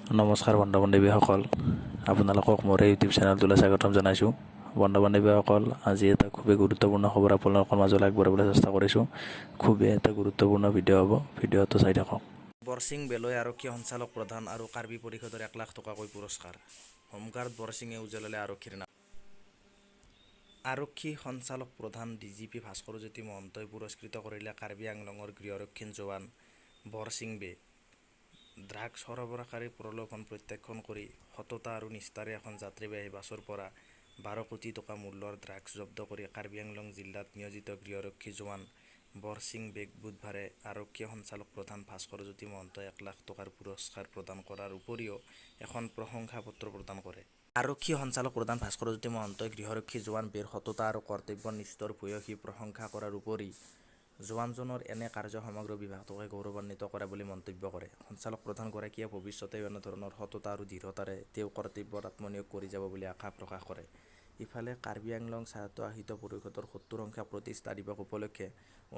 নমস্কাৰ বন্ধু বান্ধৱীসকল, আপোনালোকক মোৰ এই ইউটিউব চেনেলটোলৈ স্বাগতম জনাইছোঁ। বন্ধু বান্ধৱীসকল, আজি এটা খুবেই গুৰুত্বপূৰ্ণ খবৰ আপোনালোকৰ মাজলৈ আগবঢ়াবলৈ চেষ্টা কৰিছোঁ। খুবেই এটা গুৰুত্বপূৰ্ণ ভিডিঅ' হ'ব, ভিডিঅ'টো চাই থাকক। বৰছিং বেলৈ আৰক্ষী সঞ্চালক প্ৰধান আৰু কাৰ্বি পৰিষদৰ 1 লাখ টকাকৈ পুৰস্কাৰ। হোমগাৰ্ড বৰছিঙে উজ্বলালে আৰক্ষীৰ নাম। আৰক্ষী সঞ্চালক প্ৰধান ডিজিপি ভাস্কৰজ্যোতি মহন্তই পুৰস্কৃত কৰিলে কাৰ্বি আংলঙৰ গৃহৰক্ষী জোৱান বৰছিং বে। ড্ৰাগছ সৰবৰাহকাৰীৰ প্ৰলোভন প্ৰত্যাখ্যান কৰি সততা আৰু নিষ্ঠাৰে এখন যাত্ৰীবাহী বাছৰ পৰা 12 কোটি টকা মূল্যৰ ড্ৰাগছ জব্দ কৰি কাৰ্বি আংলং জিলাত নিয়োজিত গৃহৰক্ষী জোৱান বৰছিং বেক বুধবাৰে আৰক্ষী সঞ্চালক প্ৰধান ভাস্কৰজ্যোতি মহন্তই 1 লাখ টকাৰ পুৰস্কাৰ প্ৰদান কৰাৰ উপৰিও এখন প্ৰশংসা পত্ৰ প্ৰদান কৰে। আৰক্ষী সঞ্চালক প্ৰধান ভাস্কৰজ্যোতি মহন্তই গৃহৰক্ষী জোৱান বেৰ সততা আৰু কৰ্তব্যনিষ্ঠৰ ভূয়সী প্ৰশংসা কৰাৰ উপৰি জোৱানজনৰ এনে কাৰ্য সমগ্ৰ বিভাগটোকে গৌৰৱান্বিত কৰে বুলি মন্তব্য কৰে। সঞ্চালক প্ৰধানগৰাকীয়ে ভৱিষ্যতেও এনেধৰণৰ সততা আৰু দৃঢ়তাৰে তেওঁ কৰ্তব্যত আত্মনিয়োগ কৰি যাব বুলি আশা প্ৰকাশ কৰে। ইফালে কাৰ্বি আংলং স্বায়ত্তশাসিত পৰিষদৰ 70 সংখ্যা প্ৰতিষ্ঠা দিৱস উপলক্ষে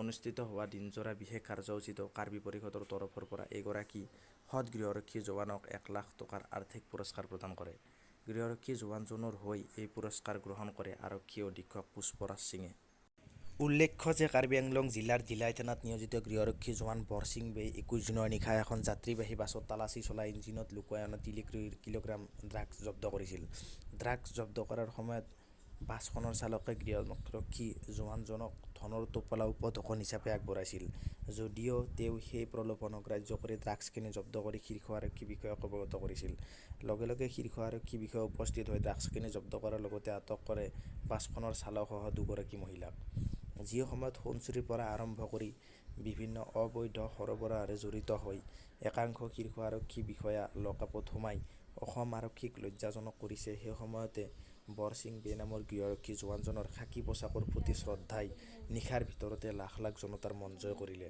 অনুষ্ঠিত হোৱা দিনজোৰা বিশেষ কাৰ্যসূচীত কাৰ্বি পৰিষদৰ তৰফৰ পৰা এগৰাকী সৎ গৃহৰক্ষী জোৱানক 1 লাখ টকাৰ আৰ্থিক পুৰস্কাৰ প্ৰদান কৰে। গৃহৰক্ষী জোৱানজনৰ হৈ এই পুৰস্কাৰ গ্ৰহণ কৰে আৰক্ষী অধীক্ষক পুষ্পৰাজ সিঙে। উল্লেখ্য যে কাৰ্বি আংলং জিলাৰ দিলাই থানাত নিয়োজিত গৃহৰক্ষী জোৱান বৰছিং বেই 21 জুনৰ নিশা এখন যাত্ৰীবাহী বাছত তালাচী চলাই ইঞ্জিনত লুকুৱাই অনা 3 কিলোগ্ৰাম ড্ৰাগছ জব্দ কৰিছিল। ড্ৰাগছ জব্দ কৰাৰ সময়ত বাছখনৰ চালকে গৃহৰক্ষী জোৱানজনক ধনৰ টোপোলা উপঢৌকন হিচাপে আগবঢ়াইছিল। যদিও তেওঁ সেই প্ৰলোভনক গ্ৰাহ্য কৰি ড্ৰাগছখিনি জব্দ কৰি শীৰ্ষ আৰক্ষী বিষয়াক অৱগত কৰিছিল। লগে লগে শীৰ্ষ আৰক্ষী বিষয়া উপস্থিত হৈ ড্ৰাগছখিনি জব্দ কৰাৰ লগতে আটক কৰে বাছখনৰ চালকসহ 2 গৰাকী মহিলাক। যি সময়ত সোণ চুৰিৰ পৰা আৰম্ভ কৰি বিভিন্ন অবৈধ সৰবৰাহেৰে জড়িত হৈ একাংশ শীৰ্ষ আৰক্ষী বিষয়া লকআপত সোমাই অসম আৰক্ষীক লজ্জাজনক কৰিছে, সেই সময়তে বৰছিং বে নামৰ গৃহৰক্ষী জোৱানজনৰ খাকী পোছাকৰ প্ৰতি শ্ৰদ্ধাই নিশাৰ ভিতৰতে লাখ লাখ জনতাৰ মন জয় কৰিলে।